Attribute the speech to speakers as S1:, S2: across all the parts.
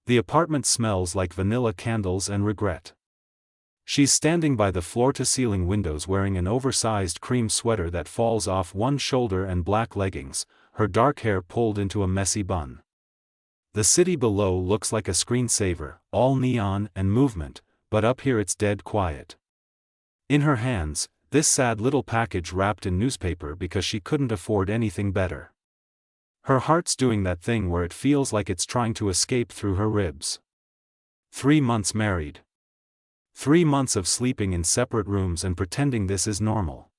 S1: The apartment smells like vanilla candles and regret. She's standing by the floor-to-ceiling windows wearing an oversized cream sweater that falls off one shoulder and black leggings, her dark hair pulled into a messy bun. The city below looks like a screensaver, all neon and movement, but up here it's dead quiet. In her hands, this sad little package wrapped in newspaper because she couldn't afford anything better. Her heart's doing that thing where it feels like it's trying to escape through her ribs. 3 months married. 3 months of sleeping in separate rooms and pretending this is normal.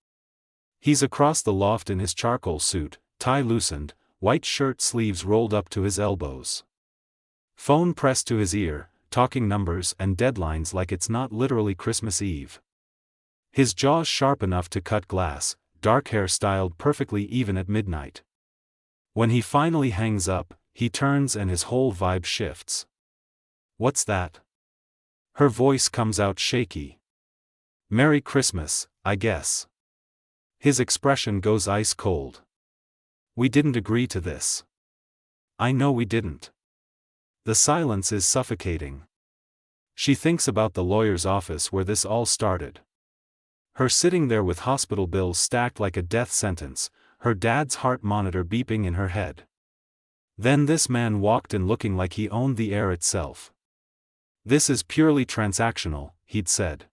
S1: He's across the loft in his charcoal suit, tie loosened, white shirt sleeves rolled up to his elbows. Phone pressed to his ear, talking numbers and deadlines like it's not literally Christmas Eve. His jaws sharp enough to cut glass, dark hair styled perfectly even at midnight. When he finally hangs up, he turns and his whole vibe shifts. "What's that?" Her voice comes out shaky. "Merry Christmas, I guess." His expression goes ice cold. "We didn't agree to this." "I know we didn't." The silence is suffocating. She thinks about the lawyer's office where this all started. Her sitting there with hospital bills stacked like a death sentence, her dad's heart monitor beeping in her head. Then this man walked in looking like he owned the air itself. "This is purely transactional," he'd said.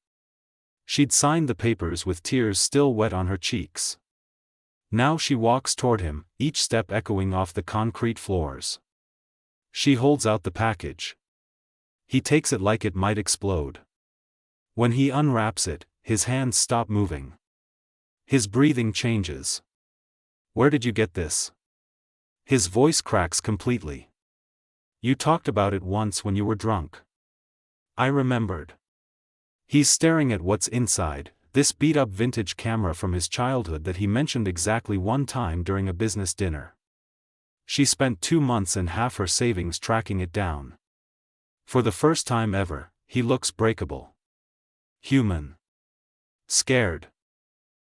S1: She'd signed the papers with tears still wet on her cheeks. Now she walks toward him, each step echoing off the concrete floors. She holds out the package. He takes it like it might explode. When he unwraps it, his hands stop moving. His breathing changes. "Where did you get this?" His voice cracks completely. "You talked about it once when you were drunk." I remembered. He's staring at what's inside, this beat-up vintage camera from his childhood that he mentioned exactly one time during a business dinner. She spent 2 months and half her savings tracking it down. For the first time ever, he looks breakable. Human. Scared.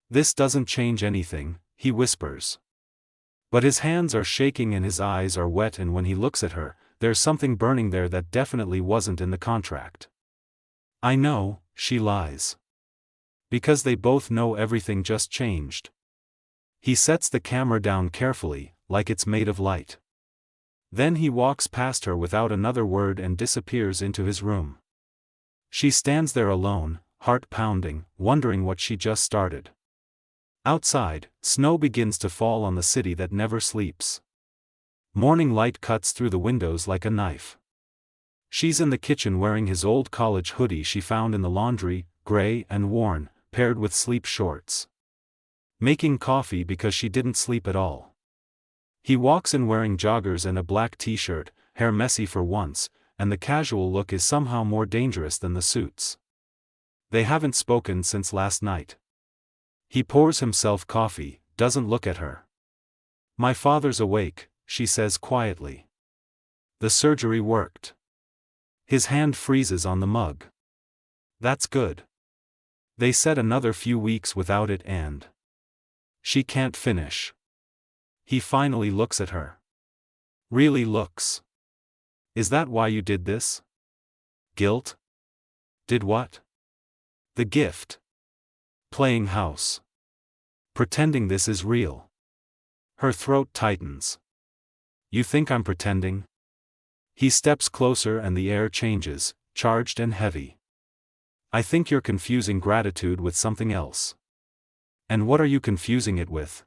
S1: "This doesn't change anything," he whispers. But his hands are shaking and his eyes are wet, and when he looks at her, there's something burning there that definitely wasn't in the contract. "I know," she lies. Because they both know everything just changed. He sets the camera down carefully, like it's made of light. Then he walks past her without another word and disappears into his room. She stands there alone, heart pounding, wondering what she just started. Outside, snow begins to fall on the city that never sleeps. Morning light cuts through the windows like a knife. She's in the kitchen wearing his old college hoodie she found in the laundry, gray and worn, paired with sleep shorts. Making coffee because she didn't sleep at all. He walks in wearing joggers and a black t-shirt, hair messy for once, and the casual look is somehow more dangerous than the suits. They haven't spoken since last night. He pours himself coffee, doesn't look at her. "My father's awake," she says quietly. "The surgery worked." His hand freezes on the mug. "That's good." They said another few weeks without it and... She can't finish. He finally looks at her. Really looks. "Is that why you did this?" "Guilt?" "Did what?" "The gift. Playing house. Pretending this is real." Her throat tightens. "You think I'm pretending?" He steps closer and the air changes, charged and heavy. "I think you're confusing gratitude with something else." "And what are you confusing it with?"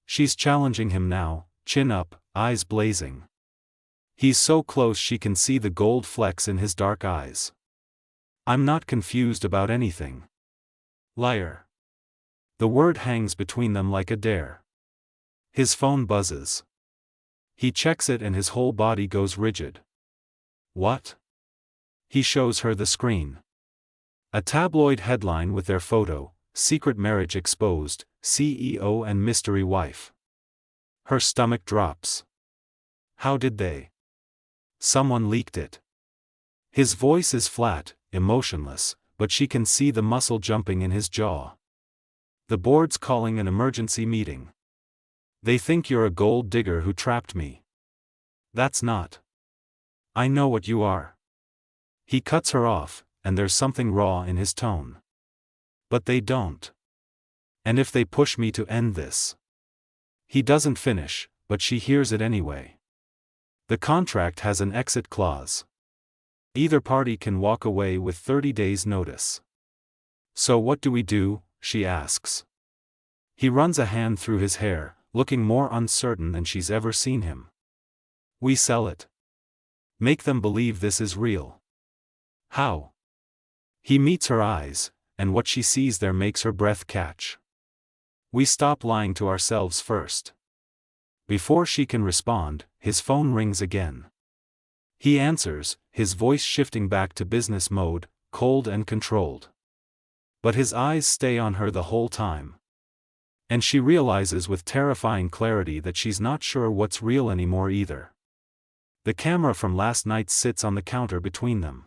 S1: She's challenging him now, chin up, eyes blazing. He's so close she can see the gold flecks in his dark eyes. "I'm not confused about anything." Liar. The word hangs between them like a dare. His phone buzzes. He checks it and his whole body goes rigid. "What?" He shows her the screen. A tabloid headline with their photo, "Secret Marriage Exposed, CEO and Mystery Wife." Her stomach drops. How did they? Someone leaked it. His voice is flat, emotionless, but she can see the muscle jumping in his jaw. "The board's calling an emergency meeting. They think you're a gold digger who trapped me." "That's not." I know what you are. He cuts her off, and there's something raw in his tone. But they don't. And if they push me to end this. He doesn't finish, but she hears it anyway. The contract has an exit clause. Either party can walk away with 30 days' notice. So what do we do? She asks. He runs a hand through his hair, looking more uncertain than she's ever seen him. We sell it. Make them believe this is real. How? He meets her eyes, and what she sees there makes her breath catch. We stop lying to ourselves first. Before she can respond, his phone rings again. He answers, his voice shifting back to business mode, cold and controlled. But his eyes stay on her the whole time. And she realizes with terrifying clarity that she's not sure what's real anymore either. The camera from last night sits on the counter between them.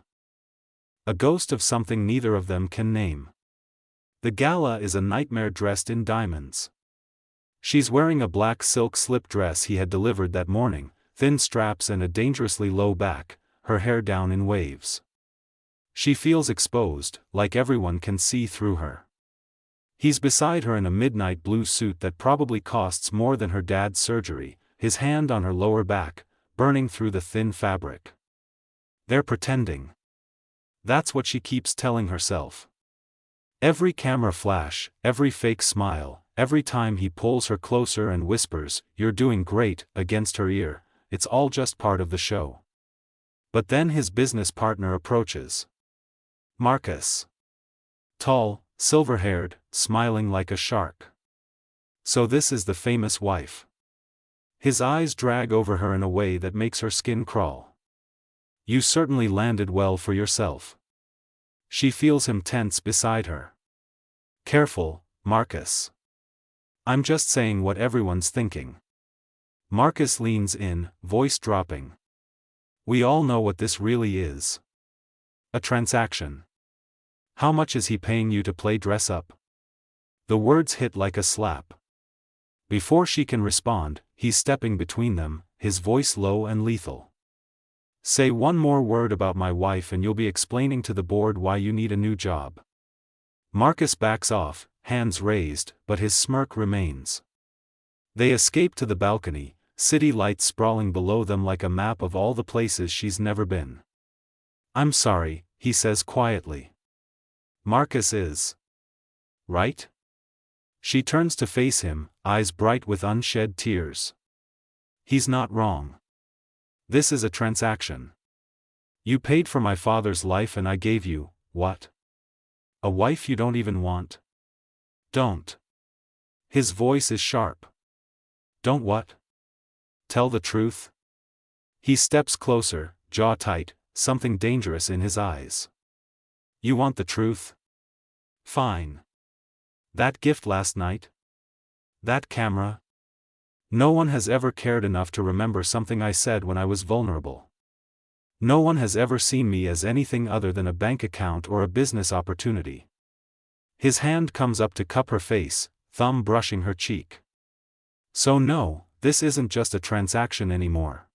S1: A ghost of something neither of them can name. The gala is a nightmare dressed in diamonds. She's wearing a black silk slip dress he had delivered that morning, thin straps and a dangerously low back, her hair down in waves. She feels exposed, like everyone can see through her. He's beside her in a midnight blue suit that probably costs more than her dad's surgery, his hand on her lower back, burning through the thin fabric. They're pretending. That's what she keeps telling herself. Every camera flash, every fake smile, every time he pulls her closer and whispers, "You're doing great," against her ear, it's all just part of the show. But then his business partner approaches. Marcus. Tall, silver-haired, smiling like a shark. So this is the famous wife. His eyes drag over her in a way that makes her skin crawl. You certainly landed well for yourself. She feels him tense beside her. Careful, Marcus. I'm just saying what everyone's thinking. Marcus leans in, voice dropping. We all know what this really is. A transaction. How much is he paying you to play dress up? The words hit like a slap. Before she can respond, he's stepping between them, his voice low and lethal. Say one more word about my wife and you'll be explaining to the board why you need a new job. Marcus backs off, hands raised, but his smirk remains. They escape to the balcony, city lights sprawling below them like a map of all the places she's never been. I'm sorry, he says quietly. Marcus is. Right? She turns to face him, eyes bright with unshed tears. He's not wrong. This is a transaction. You paid for my father's life and I gave you, what? A wife you don't even want? Don't. His voice is sharp. Don't what? Tell the truth? He steps closer, jaw tight, something dangerous in his eyes. You want the truth? Fine. That gift last night? That camera? No one has ever cared enough to remember something I said when I was vulnerable. No one has ever seen me as anything other than a bank account or a business opportunity. His hand comes up to cup her face, thumb brushing her cheek. So no, this isn't just a transaction anymore.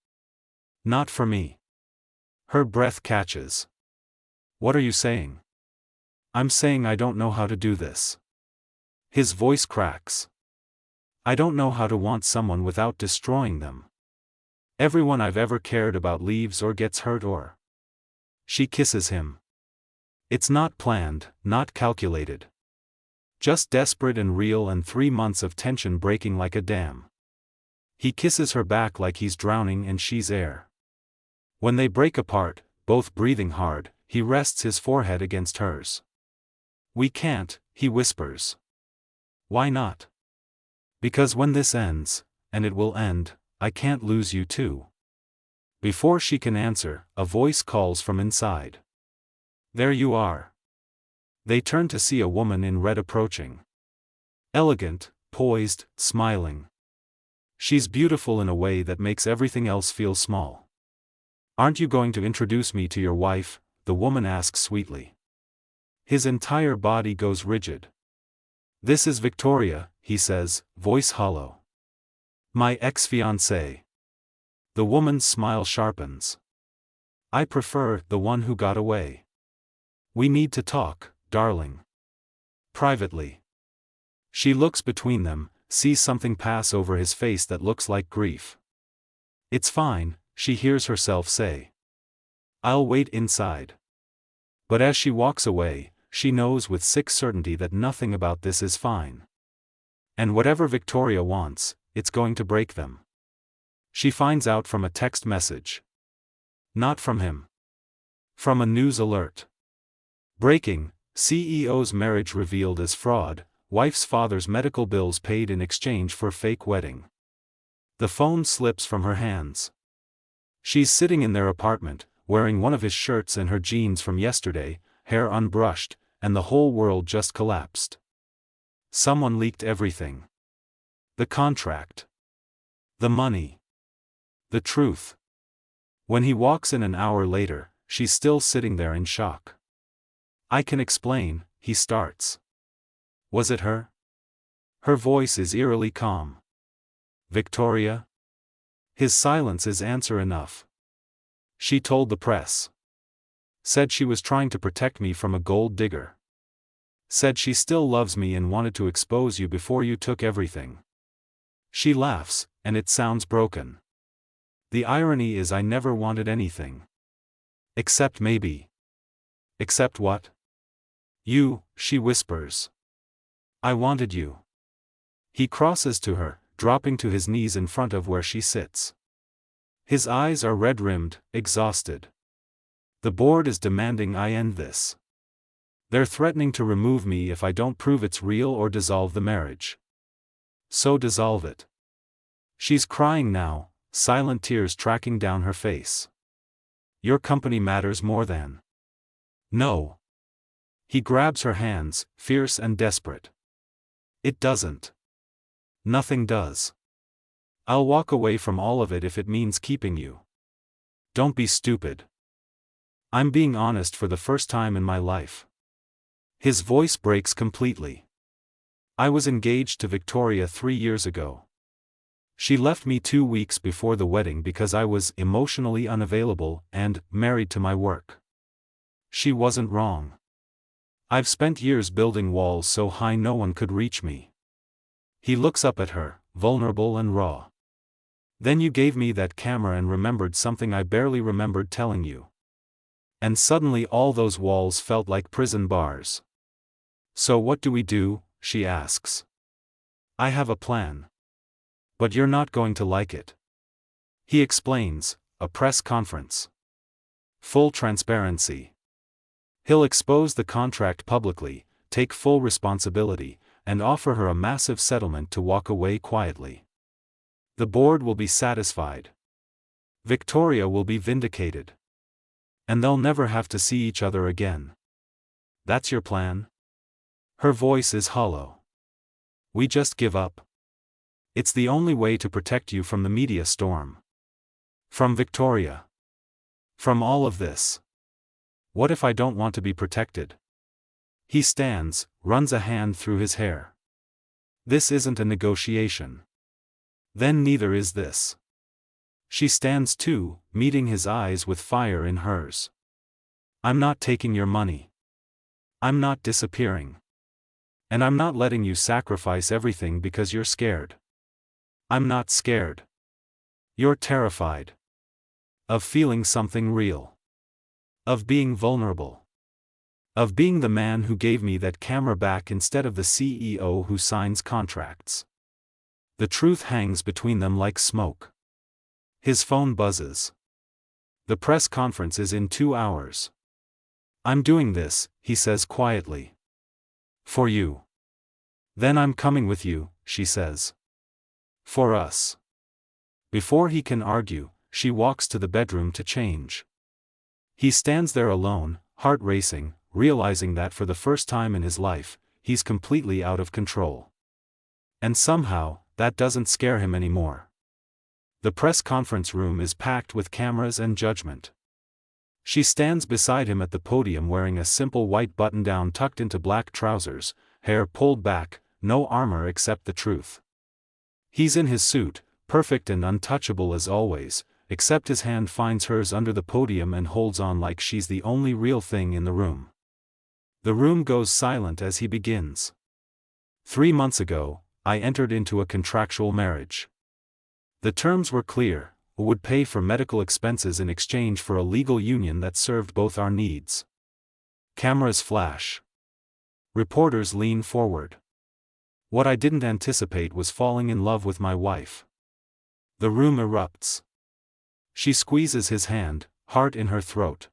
S1: Not for me. Her breath catches. What are you saying? I'm saying I don't know how to do this. His voice cracks. I don't know how to want someone without destroying them. Everyone I've ever cared about leaves or gets hurt or. She kisses him. It's not planned, not calculated. Just desperate and real, and 3 months of tension breaking like a dam. He kisses her back like he's drowning and she's air. When they break apart, both breathing hard, he rests his forehead against hers. We can't, he whispers. Why not? Because when this ends, and it will end, I can't lose you too. Before she can answer, a voice calls from inside. There you are. They turn to see a woman in red approaching. Elegant, poised, smiling. She's beautiful in a way that makes everything else feel small. Aren't you going to introduce me to your wife? The woman asks sweetly. His entire body goes rigid. This is Victoria, he says, voice hollow. My ex-fiancée. The woman's smile sharpens. I prefer the one who got away. We need to talk, darling. Privately. She looks between them, sees something pass over his face that looks like grief. It's fine, she hears herself say. I'll wait inside. But as she walks away, she knows with sick certainty that nothing about this is fine. And whatever Victoria wants, it's going to break them. She finds out from a text message. Not from him. From a news alert. Breaking, CEO's marriage revealed as fraud, wife's father's medical bills paid in exchange for fake wedding. The phone slips from her hands. She's sitting in their apartment, wearing one of his shirts and her jeans from yesterday, hair unbrushed, and the whole world just collapsed. Someone leaked everything. The contract. The money. The truth. When he walks in an hour later, she's still sitting there in shock. I can explain, he starts. Was it her? Her voice is eerily calm. Victoria? His silence is answer enough. She told the press. Said she was trying to protect me from a gold digger. Said she still loves me and wanted to expose you before you took everything. She laughs, and it sounds broken. The irony is I never wanted anything. Except maybe. Except what? You, she whispers. I wanted you. He crosses to her, dropping to his knees in front of where she sits. His eyes are red-rimmed, exhausted. The board is demanding I end this. They're threatening to remove me if I don't prove it's real or dissolve the marriage. So dissolve it. She's crying now, silent tears tracking down her face. Your company matters more than. No. He grabs her hands, fierce and desperate. It doesn't. Nothing does. I'll walk away from all of it if it means keeping you. Don't be stupid. I'm being honest for the first time in my life. His voice breaks completely. I was engaged to Victoria 3 years ago. She left me 2 weeks before the wedding because I was emotionally unavailable and married to my work. She wasn't wrong. I've spent years building walls so high no one could reach me. He looks up at her, vulnerable and raw. Then you gave me that camera and remembered something I barely remembered telling you. And suddenly all those walls felt like prison bars. So what do we do? She asks. I have a plan. But you're not going to like it. He explains, a press conference. Full transparency. He'll expose the contract publicly, take full responsibility, and offer her a massive settlement to walk away quietly. The board will be satisfied. Victoria will be vindicated. And they'll never have to see each other again. That's your plan? Her voice is hollow. We just give up. It's the only way to protect you from the media storm. From Victoria. From all of this. What if I don't want to be protected? He stands, runs a hand through his hair. This isn't a negotiation. Then neither is this. She stands too, meeting his eyes with fire in hers. I'm not taking your money. I'm not disappearing. And I'm not letting you sacrifice everything because you're scared. I'm not scared. You're terrified. Of feeling something real. Of being vulnerable. Of being the man who gave me that camera back instead of the CEO who signs contracts. The truth hangs between them like smoke. His phone buzzes. The press conference is in 2 hours. I'm doing this, he says quietly. For you. Then I'm coming with you, she says. For us. Before he can argue, she walks to the bedroom to change. He stands there alone, heart racing, realizing that for the first time in his life, he's completely out of control. And somehow, that doesn't scare him anymore. The press conference room is packed with cameras and judgment. She stands beside him at the podium wearing a simple white button-down tucked into black trousers, hair pulled back, no armor except the truth. He's in his suit, perfect and untouchable as always, except his hand finds hers under the podium and holds on like she's the only real thing in the room. The room goes silent as he begins. 3 months ago, I entered into a contractual marriage. The terms were clear: I would pay for medical expenses in exchange for a legal union that served both our needs. Cameras flash. Reporters lean forward. What I didn't anticipate was falling in love with my wife. The room erupts. She squeezes his hand, heart in her throat.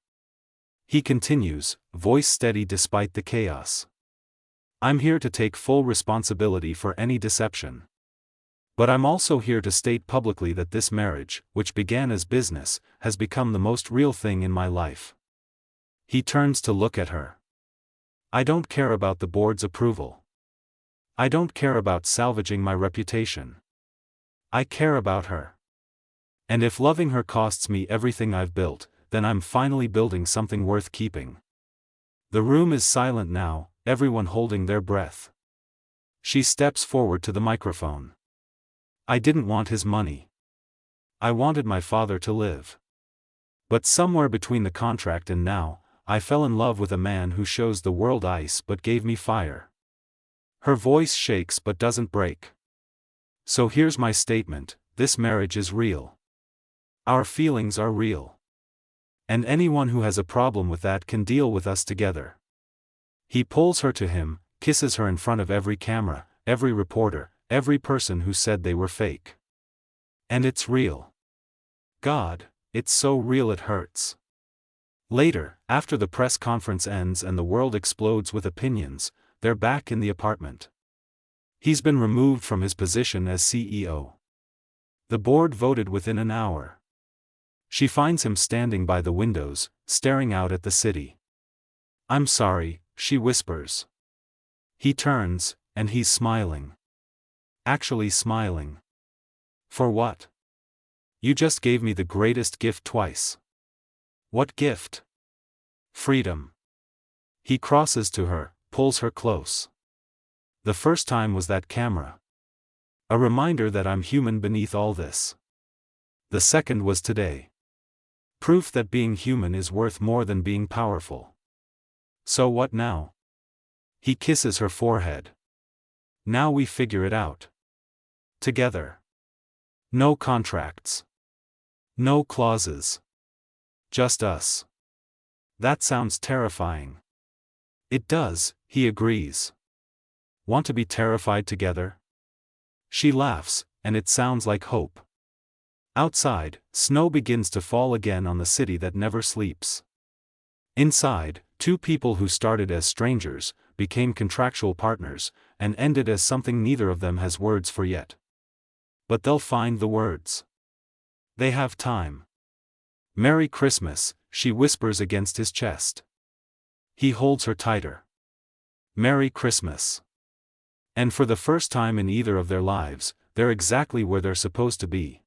S1: He continues, voice steady despite the chaos. I'm here to take full responsibility for any deception. But I'm also here to state publicly that this marriage, which began as business, has become the most real thing in my life. He turns to look at her. I don't care about the board's approval. I don't care about salvaging my reputation. I care about her. And if loving her costs me everything I've built, then I'm finally building something worth keeping. The room is silent now, everyone holding their breath. She steps forward to the microphone. I didn't want his money. I wanted my father to live. But somewhere between the contract and now, I fell in love with a man who shows the world ice but gave me fire. Her voice shakes but doesn't break. So here's my statement: this marriage is real. Our feelings are real. And anyone who has a problem with that can deal with us together. He pulls her to him, kisses her in front of every camera, every reporter, every person who said they were fake. And it's real. God, it's so real it hurts. Later, after the press conference ends and the world explodes with opinions, they're back in the apartment. He's been removed from his position as CEO. The board voted within an hour. She finds him standing by the windows, staring out at the city. I'm sorry, she whispers. He turns, and he's smiling. Actually smiling. For what? You just gave me the greatest gift twice. What gift? Freedom. He crosses to her, pulls her close. The first time was that camera. A reminder that I'm human beneath all this. The second was today. Proof that being human is worth more than being powerful. So what now? He kisses her forehead. Now we figure it out. Together. No contracts. No clauses. Just us. That sounds terrifying. It does, he agrees. Want to be terrified together? She laughs, and it sounds like hope. Outside, snow begins to fall again on the city that never sleeps. Inside, two people who started as strangers, became contractual partners, and ended as something neither of them has words for yet. But they'll find the words. They have time. Merry Christmas, she whispers against his chest. He holds her tighter. Merry Christmas. And for the first time in either of their lives, they're exactly where they're supposed to be.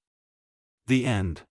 S1: The end.